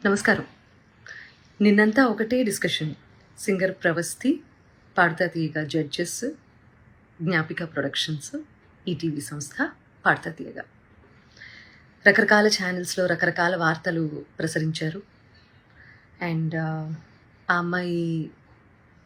నమస్కారం. నిన్నంతా ఒకటే డిస్కషన్. సింగర్ ప్రవస్తి, పాడతా తీయగా జడ్జెస్, జ్ఞాపిక ప్రొడక్షన్స్, ఈటీవీ సంస్థ, పాడతా తీయగా రకరకాల ఛానల్స్లో రకరకాల వార్తలు ప్రసరించారు. అండ్ ఆ అమ్మాయి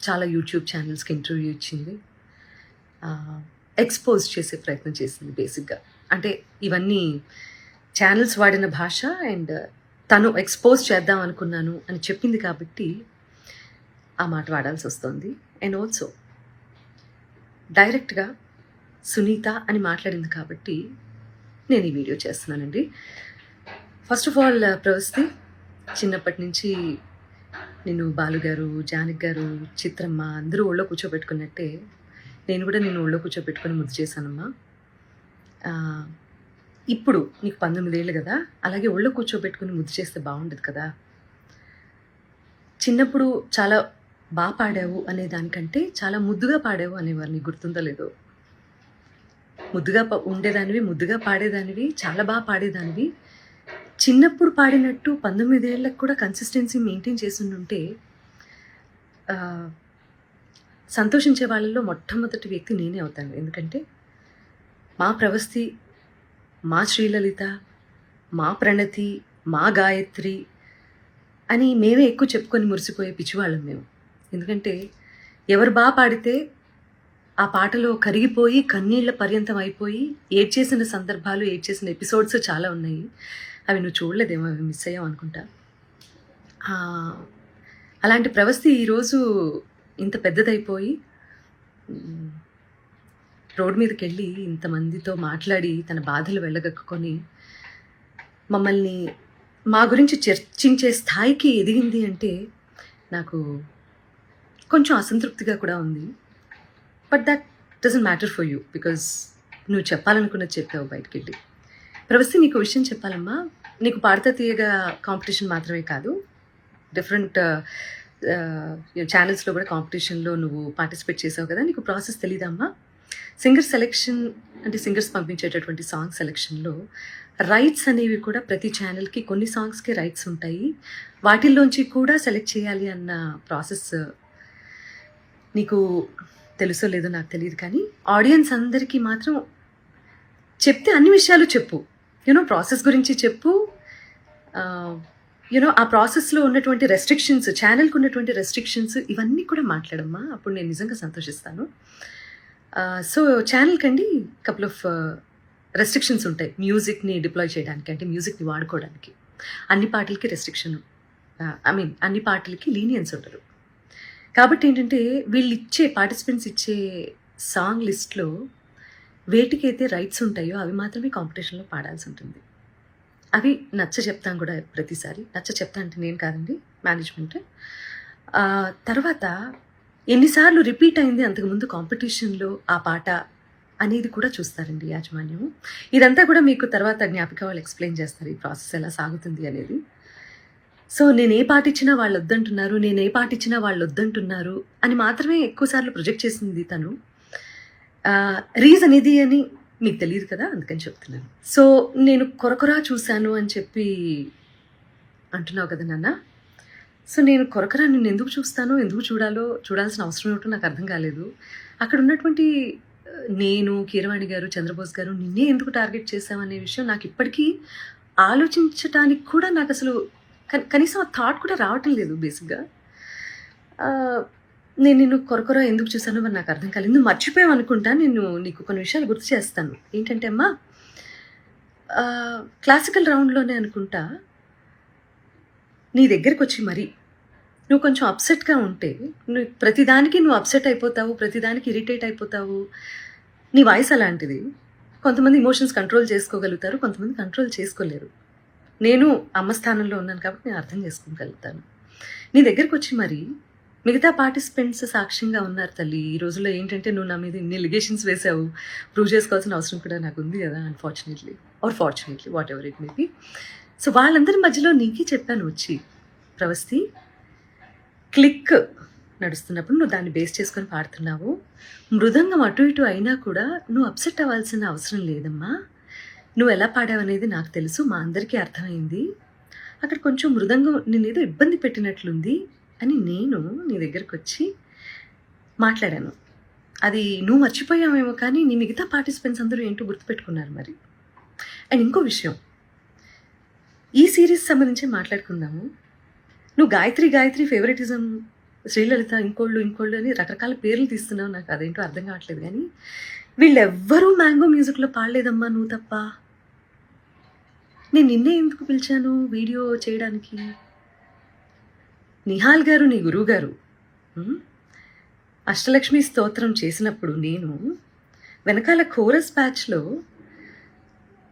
చాలా యూట్యూబ్ ఛానల్స్కి ఇంటర్వ్యూ ఇచ్చింది. ఎక్స్పోజ్ చేసే ప్రయత్నం చేసింది బేసిక్గా. అంటే ఇవన్నీ ఛానల్స్ వాడిన భాష అండ్ తను ఎక్స్పోజ్ చేద్దాం అనుకున్నాను అని చెప్పింది కాబట్టి ఆ మాట వాడాల్సి వస్తుంది. అండ్ ఆల్సో డైరెక్ట్గా సునీత అని మాట్లాడింది కాబట్టి నేను ఈ వీడియో చేస్తున్నానండి. ఫస్ట్ ఆఫ్ ఆల్ ప్రవస్తి, చిన్నప్పటి నుంచి నేను బాలుగారు, జానకి గారు, చిత్రమ్మ అందరూ ఒళ్ళో కూర్చోబెట్టుకున్నట్టే నేను కూడా నేను ఒళ్ళో కూర్చోబెట్టుకుని ముద్దు చేశానమ్మా. ఇప్పుడు నీకు 19 ఏళ్ళు కదా, అలాగే ఒళ్ళో కూర్చోబెట్టుకుని ముద్దు చేస్తే బాగుండదు కదా. చిన్నప్పుడు చాలా బాగా పాడావు అనే దానికంటే చాలా ముద్దుగా పాడావు అనేవారు. నీకు గుర్తుందో లేదో. ముద్దుగా ఉండేదానివి, ముద్దుగా పాడేదానివి, చాలా బాగా పాడేదానివి. చిన్నప్పుడు పాడినట్టు 19 ఏళ్ళకు కూడా కన్సిస్టెన్సీ మెయింటైన్ చేసి ఉంటే సంతోషించే వాళ్ళల్లో మొట్టమొదటి వ్యక్తి నేనే అవుతాను. ఎందుకంటే మా ప్రవస్తి, మా శ్రీలలిత, మా ప్రణతి, మా గాయత్రి అని మేమే ఎక్కువ చెప్పుకొని మురిసిపోయే పిచ్చివాళ్ళం మేము. ఎందుకంటే ఎవరు బాగా పాడితే ఆ పాటలో కరిగిపోయి కన్నీళ్ల పర్యంతం అయిపోయి ఏడ్చేసిన సందర్భాలు, ఏడ్చేసిన ఎపిసోడ్స్ చాలా ఉన్నాయి. అవి నువ్వు చూడలేదేమో, అవి మిస్ అయ్యావు అనుకుంటా. అలాంటి ప్రవస్తి ఈరోజు ఇంత పెద్దదైపోయి రోడ్ మీదకి వెళ్ళి ఇంతమందితో మాట్లాడి తన బాధలు వెళ్ళగక్కుని మమ్మల్ని మా గురించి చర్చించే స్థాయికి ఎదిగింది అంటే నాకు కొంచెం అసంతృప్తిగా కూడా ఉంది. But that doesn't matter for you, because నువ్వు చెప్పాలనుకున్నది చెప్పావు బయటికి వెళ్ళి. ప్రవస్తి, నీకు విషయం చెప్పాలమ్మా. నీకు పాడతా తీయగా కాంపిటీషన్ మాత్రమే కాదు, డిఫరెంట్ ఛానల్స్లో కూడా కాంపిటీషన్లో నువ్వు పార్టిసిపేట్ చేసావు కదా. నీకు ప్రాసెస్ తెలీదమ్మా? సింగర్ సెలెక్షన్ అంటే సింగర్స్ పంపించేటటువంటి సాంగ్ సెలెక్షన్లో రైట్స్ అనేవి కూడా ప్రతి ఛానల్కి కొన్ని సాంగ్స్కి రైట్స్ ఉంటాయి. వాటిల్లోంచి కూడా సెలెక్ట్ చేయాలి అన్న ప్రాసెస్ నీకు తెలుసో లేదో నాకు తెలియదు, కానీ ఆడియన్స్ అందరికీ మాత్రం చెప్తే అన్ని విషయాలు చెప్పు. ప్రాసెస్ గురించి చెప్పు. ఆ ప్రాసెస్లో ఉన్నటువంటి రెస్ట్రిక్షన్స్, ఛానల్కి ఉన్నటువంటి రెస్ట్రిక్షన్స్, ఇవన్నీ కూడా మాట్లాడమ్మా. అప్పుడు నేను నిజంగా సంతోషిస్తాను. సో ఛానల్కి అండి కపుల్ ఆఫ్ రెస్ట్రిక్షన్స్ ఉంటాయి. మ్యూజిక్ని డిప్లాయ్ చేయడానికి, అంటే మ్యూజిక్ని వాడుకోవడానికి అన్ని పాటలకి రెస్ట్రిక్షన్, అన్ని పాటలకి లీనియన్స్ ఉండరు. కాబట్టి ఏంటంటే వీళ్ళు పార్టిసిపెంట్స్ ఇచ్చే సాంగ్ లిస్ట్లో వేటికైతే రైట్స్ ఉంటాయో అవి మాత్రమే కాంపిటీషన్లో పాడాల్సి ఉంటుంది. అవి నచ్చ చెప్తాను కూడా ప్రతిసారి. నచ్చ చెప్తా అంటే నేను కాదండి, మేనేజ్మెంట్. తర్వాత ఎన్నిసార్లు రిపీట్ అయింది అంతకుముందు కాంపిటీషన్లో ఆ పాట అనేది కూడా చూస్తారండి యాజమాన్యం. ఇదంతా కూడా మీకు తర్వాత జ్ఞాపిక వాళ్ళు ఎక్స్ప్లెయిన్ చేస్తారు ఈ ప్రాసెస్ ఎలా సాగుతుంది అనేది. సో నేను ఏ పాట ఇచ్చినా వాళ్ళు వద్దంటున్నారు, నేను ఏ పాట ఇచ్చినా వాళ్ళు వద్దంటున్నారు అని మాత్రమే ఎక్కువసార్లు ప్రొజెక్ట్ చేసింది తను. రీజన్ ఇది అని మీకు తెలియదు కదా, అందుకని చెప్తున్నాను. సో నేను కొరకొరా చూశాను అని చెప్పి అంటున్నావు కదా నాన్న. సో నేను కొరకరా నిన్ను ఎందుకు చూస్తానో, ఎందుకు చూడాల్సిన అవసరం ఏమిటో నాకు అర్థం కాలేదు. అక్కడ ఉన్నటువంటి నేను, కీరవాణి గారు, చంద్రబోస్ గారు నిన్నే ఎందుకు టార్గెట్ చేశామనే విషయం నాకు ఇప్పటికీ ఆలోచించడానికి కూడా నాకు అసలు కనీసం ఆ థాట్ కూడా రావటం లేదు. బేసిక్గా నేను నిన్ను కొరకొర ఎందుకు చూసానో మరి నాకు అర్థం కాలేదు. నువ్వు మర్చిపోయావు అనుకుంటా. నేను నీకు కొన్ని విషయాలు గుర్తు చేస్తాను. ఏంటంటే అమ్మా, క్లాసికల్ రౌండ్లోనే అనుకుంటా నీ దగ్గరికి వచ్చి మరి నువ్వు కొంచెం అప్సెట్గా ఉంటే, ప్రతిదానికి నువ్వు అప్సెట్ అయిపోతావు, ప్రతిదానికి ఇరిటేట్ అయిపోతావు. నీ వాయిస్ అలాంటిది. కొంతమంది ఇమోషన్స్ కంట్రోల్ చేసుకోగలుగుతారు, కొంతమంది కంట్రోల్ చేసుకోలేరు. నేను అమ్మ స్థానంలో ఉన్నాను కాబట్టి నేను అర్థం చేసుకోగలుగుతాను. నీ దగ్గరికి వచ్చి మరి మిగతా పార్టిసిపెంట్స్ సాక్ష్యంగా ఉన్నారు తల్లి. ఈ రోజుల్లో ఏంటంటే నువ్వు నా మీద ఇన్ని ఎలిగేషన్స్ వేసావు, ప్రూవ్ చేసుకోవాల్సిన అవసరం కూడా నాకు ఉంది కదా, unfortunately are fortunately, what ever it may be. So వాళ్ళందరి మధ్యలో నీకే చెప్పాను వచ్చి, ప్రవస్తి క్లిక్ నడుస్తున్నప్పుడు నువ్వు దాన్ని బేస్ చేసుకొని పాడుతున్నావు. మృదంగం అటు ఇటు అయినా కూడా నువ్వు అప్సెట్ అవ్వాల్సిన అవసరం లేదమ్మా. నువ్వు ఎలా పాడావనేది నాకు తెలుసు, మా అందరికీ అర్థమైంది. అక్కడ కొంచెం మృదంగం నేనేదో ఇబ్బంది పెట్టినట్లుంది అని నేను నీ దగ్గరకొచ్చి మాట్లాడాను. అది నువ్వు మర్చిపోయావేమో కానీ నీ మిగతా పార్టిసిపెంట్స్ అందరూ ఏంటో గుర్తుపెట్టుకున్నారు మరి. అండ్ ఇంకో విషయం, ఈ సీరీస్ సంబంధించి మాట్లాడుకుందాము. నువ్వు గాయత్రి ఫేవరెటిజం, శ్రీలలిత ఇంకోళ్ళు అని రకరకాల పేర్లు తీస్తున్నావు. నాకు అదేంటో అర్థం కావట్లేదు. కానీ వీళ్ళెవ్వరూ మ్యాంగో మ్యూజిక్లో పాడలేదమ్మా, నువ్వు తప్ప. నేను నిన్నే ఎందుకు పిలిచాను వీడియో చేయడానికి? నిహాల్ గారు నీ గురువు గారు అష్టలక్ష్మి స్తోత్రం చేసినప్పుడు నేను వెనకాల కోరస్ బ్యాచ్లో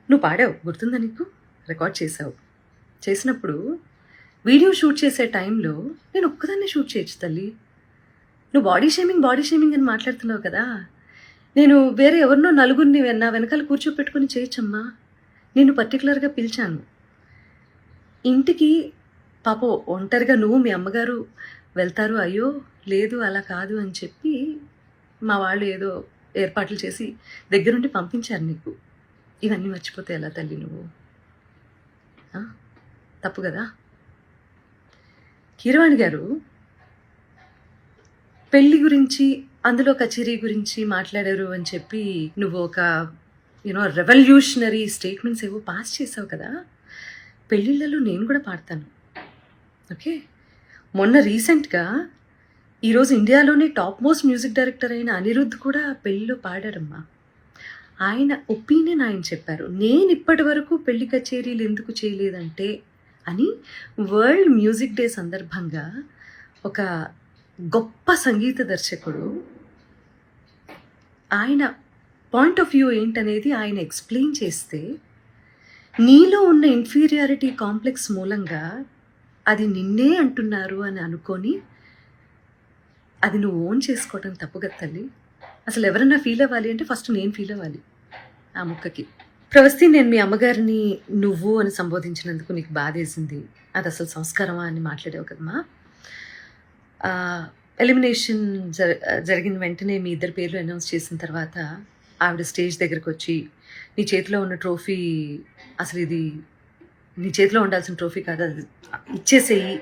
నువ్వు పాడావు, గుర్తుందా నీకు? రికార్డ్ చేసినప్పుడు వీడియో షూట్ చేసే టైంలో నేను ఒక్కదాన్నే షూట్ చేయొచ్చు తల్లి. నువ్వు బాడీ షేమింగ్ అని మాట్లాడుతున్నావు కదా, నేను వేరే ఎవరినో నలుగురిని నా వెనకాల కూర్చోపెట్టుకుని చేయొచ్చమ్మా. నేను పర్టికులర్గా పిలిచాను ఇంటికి. పాపో ఒంటరిగా నువ్వు మీ అమ్మగారు వెళ్తారు, అయ్యో లేదు అలా కాదు అని చెప్పి మా వాళ్ళు ఏదో ఏర్పాట్లు చేసి దగ్గరుండి పంపించారు నీకు. ఇవన్నీ మర్చిపోతే ఎలా తల్లి నువ్వు? తప్పు కదా. కీరవాణి గారు పెళ్లి గురించి, అందులో కచేరీ గురించి మాట్లాడారు అని చెప్పి నువ్వు ఒక రెవల్యూషనరీ స్టేట్మెంట్స్ ఏవో పాస్ చేసావు కదా. పెళ్ళిళ్ళలో నేను కూడా పాడతాను, ఓకే? మొన్న రీసెంట్గా ఈరోజు ఇండియాలోనే టాప్ మోస్ట్ మ్యూజిక్ డైరెక్టర్ అయిన అనిరుద్ధ్ కూడా పెళ్ళిలో పాడారమ్మా. ఆయన ఒపీనియన్ ఆయన చెప్పారు. నేను ఇప్పటి వరకు పెళ్లి కచేరీలు ఎందుకు చేయలేదంటే అని వరల్డ్ మ్యూజిక్ డే సందర్భంగా ఒక గొప్ప సంగీత దర్శకుడు ఆయన పాయింట్ ఆఫ్ వ్యూ ఏంటనేది ఆయన ఎక్స్ప్లెయిన్ చేస్తే, నీలో ఉన్న ఇన్ఫీరియారిటీ కాంప్లెక్స్ మూలంగా అది నిన్నే అంటున్నారు అని అనుకొని అది నువ్వు ఓన్ చేసుకోవటం తప్పు కదా తల్లి. అసలు ఎవరన్నా ఫీల్ అవ్వాలి అంటే ఫస్ట్ నేను ఫీల్ అవ్వాలి ఆ ముక్కకి. ప్రవస్తి, నేను మీ అమ్మగారిని నువ్వు అని సంబోధించినందుకు నీకు బాధేసింది, అది అసలు సంస్కారమా అని మాట్లాడావు కదమ్మా. ఎలిమినేషన్ జరిగిన వెంటనే మీ ఇద్దరి పేర్లు అనౌన్స్ చేసిన తర్వాత ఆవిడ స్టేజ్ దగ్గరకు వచ్చి నీ చేతిలో ఉన్న ట్రోఫీ, అసలు ఇది నీ చేతిలో ఉండాల్సిన ట్రోఫీ కాదు, అది ఇచ్చేసేయి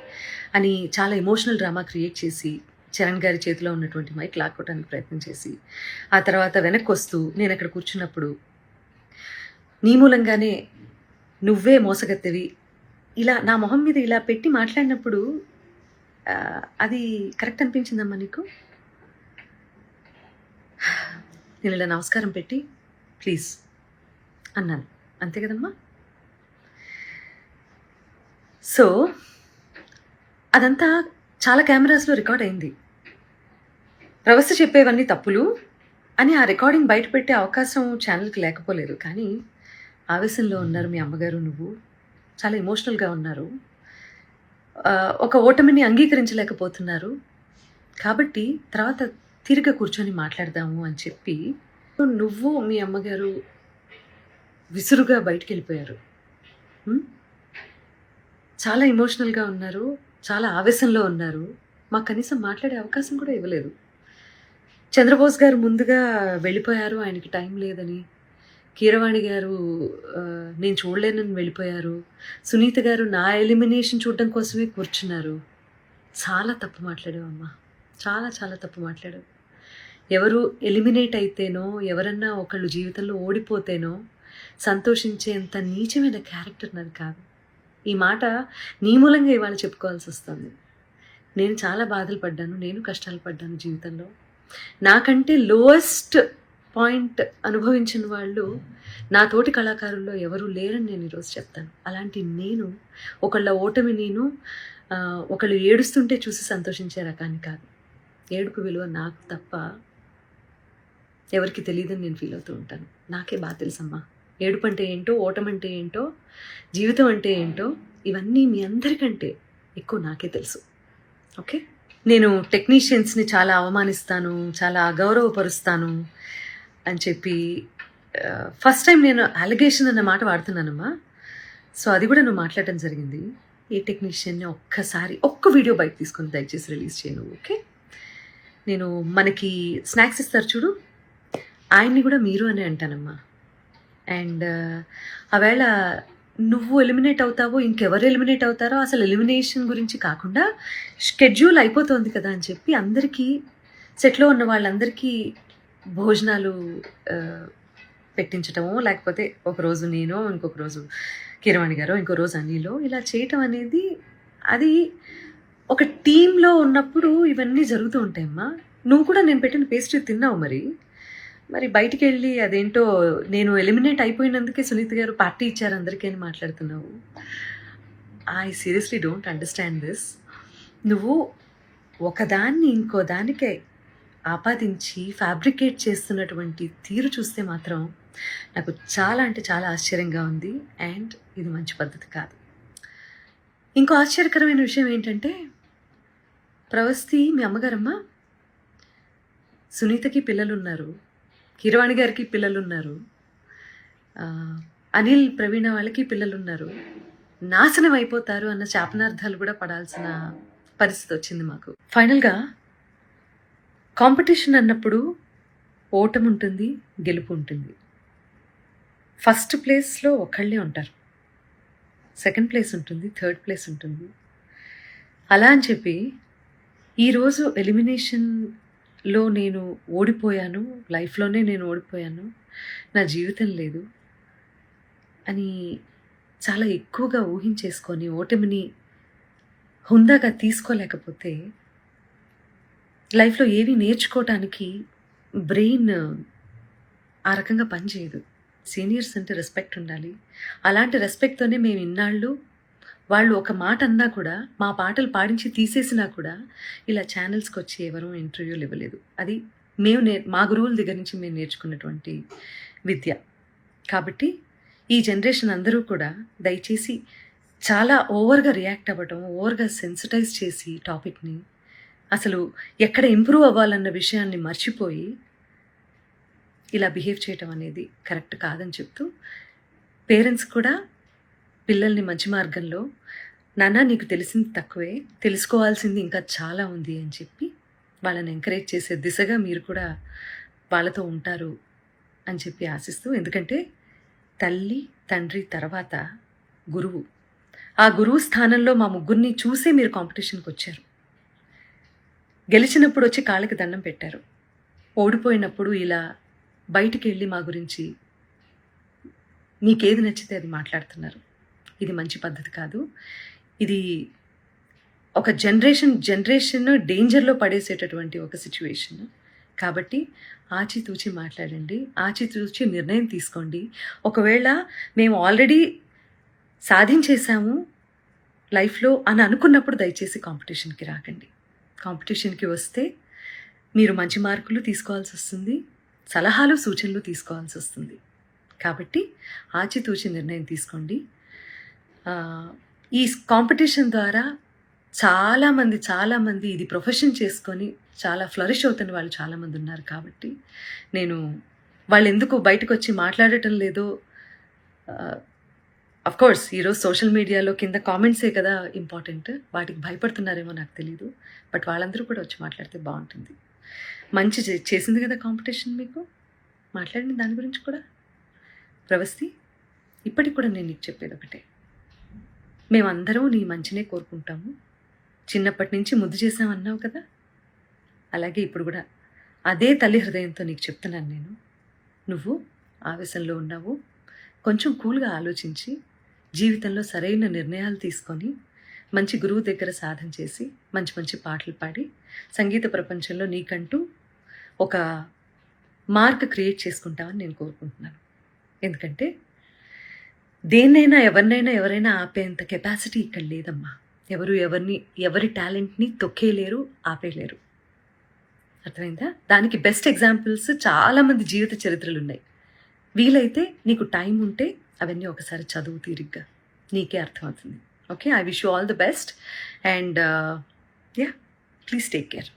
అని చాలా ఎమోషనల్ డ్రామా క్రియేట్ చేసి చరణ్ గారి చేతిలో ఉన్నటువంటి మైక్ లాక్కోవడానికి ప్రయత్నం చేసి, ఆ తర్వాత వెనక్కి వస్తూ నేను అక్కడ కూర్చున్నప్పుడు నీ మూలంగానే నువ్వే మోసగత్తెవి ఇలా నా మొహం మీద ఇలా పెట్టి మాట్లాడినప్పుడు అది కరెక్ట్ అనిపించిందమ్మా నీకు? నేను ఇలా నమస్కారం పెట్టి ప్లీజ్ అన్నాను, అంతే కదమ్మా. సో అదంతా చాలా కెమెరాస్లో రికార్డ్ అయింది. ప్రవస్థ చెప్పేవన్నీ తప్పులు అని ఆ రికార్డింగ్ బయట పెట్టే అవకాశం ఛానల్కి లేకపోలేదు. కానీ ఆవేశంలో ఉన్నారు మీ అమ్మగారు, నువ్వు చాలా ఎమోషనల్గా ఉన్నారు, ఒక ఓటమిని అంగీకరించలేకపోతున్నారు. కాబట్టి తర్వాత తిరిగి కూర్చొని మాట్లాడదాము అని చెప్పి నువ్వు మీ అమ్మగారు విసురుగా బయటికి వెళ్ళిపోయారు. చాలా ఎమోషనల్గా ఉన్నారు, చాలా ఆవేశంలో ఉన్నారు. మాకు కనీసం మాట్లాడే అవకాశం కూడా ఇవ్వలేదు. చంద్రబోస్ గారు ముందుగా వెళ్ళిపోయారు, ఆయనకి టైం లేదని. కీరవాణి గారు నేను చూడలేనని వెళ్ళిపోయారు. సునీత గారు నా ఎలిమినేషన్ చూడడం కోసమే కూర్చున్నారు. చాలా తప్పు మాట్లాడావమ్మా, చాలా చాలా తప్పు మాట్లాడావు. ఎవరు ఎలిమినేట్ అయితేనో, ఎవరన్నా ఒకళ్ళు జీవితంలో ఓడిపోతేనో సంతోషించేంత నీచమైన క్యారెక్టర్ నాది కాదు. ఈ మాట నీ మూలంగా ఇవాళ చెప్పుకోవాల్సి వస్తుంది. నేను చాలా బాధలు పడ్డాను, నేను కష్టాలు పడ్డాను జీవితంలో. నాకంటే లోయెస్ట్ పాయింట్ అనుభవించిన వాళ్ళు నా తోటి కళాకారుల్లో ఎవరూ లేరని నేను ఈరోజు చెప్తాను. అలాంటి నేను ఒకళ్ళ ఓటమి, నేను ఒకళ్ళు ఏడుస్తుంటే చూసి సంతోషించే రకాన్ని కాదు. ఏడుపు విలువ నాకు తప్ప ఎవరికి తెలియదని నేను ఫీల్ అవుతూ ఉంటాను. నాకే బాగా తెలుసమ్మా ఏడుపు అంటే ఏంటో, ఓటమి అంటే ఏంటో, జీవితం అంటే ఏంటో. ఇవన్నీ మీ అందరికంటే ఎక్కువ నాకే తెలుసు, ఓకే? నేను టెక్నీషియన్స్ని చాలా అవమానిస్తాను, చాలా అగౌరవపరుస్తాను అని చెప్పి ఫస్ట్ టైం నేను అలిగేషన్ అన్న మాట వాడుతున్నానమ్మా. సో అది కూడా నువ్వు మాట్లాడటం జరిగింది. ఈ టెక్నీషియన్ని ఒక్క వీడియో బయట తీసుకొని దయచేసి రిలీజ్ చేయను, ఓకే? నేను మనకి స్నాక్స్ ఇస్తారు చూడు, ఆయన్ని కూడా మీరు అనే అంటానమ్మా. అండ్ ఆవేళ నువ్వు ఎలిమినేట్ అవుతావో, ఇంకెవరు ఎలిమినేట్ అవుతారో అసలు ఎలిమినేషన్ గురించి కాకుండా షెడ్యూల్ అయిపోతోంది కదా అని చెప్పి అందరికీ సెట్‌లో ఉన్న వాళ్ళందరికీ భోజనాలు ఆహ్, పెట్టించటమో, లేకపోతే ఒకరోజు నేనో, ఇంకొక రోజు కీరవాణి గారో, ఇంకో రోజు అనిలో ఇలా చేయటం అనేది అది ఒక టీమ్‌లో ఉన్నప్పుడు ఇవన్నీ జరుగుతూ ఉంటాయమ్మా. నువ్వు కూడా నేను పెట్టిన పేస్ట్రీ తిన్నావు మరి. మరి బయటికెళ్ళి అదేంటో నేను ఎలిమినేట్ అయిపోయినందుకే సునీత గారు పార్టీ ఇచ్చారు అందరికీ అని మాట్లాడుతున్నావు. I seriously don't understand this. నువ్వు ఒకదాన్ని ఇంకో దానికే ఆపాదించి ఫ్యాబ్రికేట్ చేస్తున్నటువంటి తీరు చూస్తే మాత్రం నాకు చాలా అంటే చాలా ఆశ్చర్యంగా ఉంది. అండ్ ఇది మంచి పద్ధతి కాదు. ఇంకో ఆశ్చర్యకరమైన విషయం ఏంటంటే, ప్రవస్తి మీ అమ్మగారమ్మా, సునీతకి పిల్లలున్నారు, కీరవాణి గారికి పిల్లలున్నారు, అనిల్ ప్రవీణ వాళ్ళకి పిల్లలున్నారు. నాశనం అయిపోతారు అన్న శాపనార్థాలు కూడా పడాల్సిన పరిస్థితి వచ్చింది మాకు. ఫైనల్గా కాంపిటీషన్ అన్నప్పుడు ఓటమి ఉంటుంది, గెలుపు ఉంటుంది. ఫస్ట్ ప్లేస్లో ఒకళ్ళే ఉంటారు, సెకండ్ ప్లేస్ ఉంటుంది, థర్డ్ ప్లేస్ ఉంటుంది. అలా అని చెప్పి ఈరోజు ఎలిమినేషన్లో నేను ఓడిపోయాను, లైఫ్లోనే నేను ఓడిపోయాను, నా జీవితం లేదు అని చాలా ఎక్కువగా ఊహించేసుకొని ఓటమిని హుందాగా తీసుకోలేకపోతే లైఫ్లో ఏవి నేర్చుకోవటానికి బ్రెయిన్ ఆ రకంగా పనిచేయదు. సీనియర్స్ అంటే రెస్పెక్ట్ ఉండాలి. అలాంటి రెస్పెక్ట్తోనే మేము ఇన్నాళ్ళు వాళ్ళు ఒక మాట అన్నా కూడా, మా పాటలు పాడించి తీసేసినా కూడా ఇలా ఛానల్స్కి వచ్చి ఎవరూ ఇంటర్వ్యూలు ఇవ్వలేదు. అది మేము మా గురువుల దగ్గర నుంచి మేము నేర్చుకున్నటువంటి విద్య. కాబట్టి ఈ జనరేషన్ అందరూ కూడా దయచేసి చాలా ఓవర్గా రియాక్ట్ అవ్వటం, ఓవర్గా సెన్సిటైజ్ చేసి టాపిక్ని అసలు ఎక్కడ ఇంప్రూవ్ అవ్వాలన్న విషయాన్ని మర్చిపోయి ఇలా బిహేవ్ చేయటం అనేది కరెక్ట్ కాదని చెప్తూ, పేరెంట్స్ కూడా పిల్లల్ని మంచి మార్గంలో, నాన్న నీకు తెలిసింది తక్కువే, తెలుసుకోవాల్సింది ఇంకా చాలా ఉంది అని చెప్పి వాళ్ళని ఎంకరేజ్ చేసే దిశగా మీరు కూడా వాళ్ళతో ఉంటారు అని చెప్పి ఆశిస్తూ, ఎందుకంటే తల్లి తండ్రి తర్వాత గురువు, ఆ గురువు స్థానంలో మా ముగ్గురిని చూసే మీరు కాంపిటీషన్కి వచ్చారు. గెలిచినప్పుడు వచ్చి కాళ్ళకి దండం పెట్టారు, ఓడిపోయినప్పుడు ఇలా బయటికి వెళ్ళి మా గురించి మీకేది నచ్చితే అది మాట్లాడుతున్నారు. ఇది మంచి పద్ధతి కాదు. ఇది ఒక జనరేషన్ డేంజర్లో పడేసేటటువంటి ఒక సిచ్యువేషన్. కాబట్టి ఆచితూచి మాట్లాడండి, ఆచితూచి నిర్ణయం తీసుకోండి. ఒకవేళ మేము ఆల్రెడీ సాధించేశాము లైఫ్లో అని అనుకున్నప్పుడు దయచేసి కాంపిటీషన్కి రాకండి. కాంపిటీషన్కి వస్తే మీరు మంచి మార్కులు తీసుకోవాల్సి వస్తుంది, సలహాలు సూచనలు తీసుకోవాల్సి వస్తుంది. కాబట్టి ఆచితూచి నిర్ణయం తీసుకోండి. ఈ కాంపిటీషన్ ద్వారా చాలామంది ఇది ప్రొఫెషన్ చేసుకొని చాలా ఫ్లరిష్ అవుతున్న వాళ్ళు చాలామంది ఉన్నారు. కాబట్టి నేను వాళ్ళు ఎందుకు బయటకు వచ్చి మాట్లాడటం లేదో, అఫ్కోర్స్ ఈరోజు సోషల్ మీడియాలో కింద కామెంట్సే కదా ఇంపార్టెంట్, వాటికి భయపడుతున్నారేమో నాకు తెలీదు. బట్ వాళ్ళందరూ కూడా వచ్చి మాట్లాడితే బాగుంటుంది. మంచి చేసింది కదా కాంపిటీషన్, మీకు మాట్లాడింది దాని గురించి కూడా. ప్రవస్తి, ఇప్పటికి కూడా నేను నీకు చెప్పేది ఒకటే, మేమందరం నీ మంచినే కోరుకుంటాము. చిన్నప్పటి నుంచి ముద్దు చేసామన్నావు కదా, అలాగే ఇప్పుడు కూడా అదే తల్లి హృదయంతో నీకు చెప్తున్నాను నేను. నువ్వు ఆవేశంలో ఉన్నావు, కొంచెం కూల్గా ఆలోచించి జీవితంలో సరైన నిర్ణయాలు తీసుకొని మంచి గురువు దగ్గర సాధన చేసి మంచి మంచి పాటలు పాడి సంగీత ప్రపంచంలో నీకంటూ ఒక మార్క్ క్రియేట్ చేసుకుంటామని నేను కోరుకుంటున్నాను. ఎందుకంటే దేన్నైనా ఎవరైనా ఆపేంత కెపాసిటీ ఇక్కడ లేదమ్మా. ఎవరి టాలెంట్ని తొక్కేయలేరు, ఆపేయలేరు. అర్థమైందా? దానికి బెస్ట్ ఎగ్జాంపుల్స్ చాలామంది జీవిత చరిత్రలు ఉన్నాయి. వీలైతే నీకు టైం ఉంటే అవన్నీ ఒకసారి చదువు తీరిగ్గా, నీకే అర్థమవుతుంది. Okay, I wish you all the best and please take care.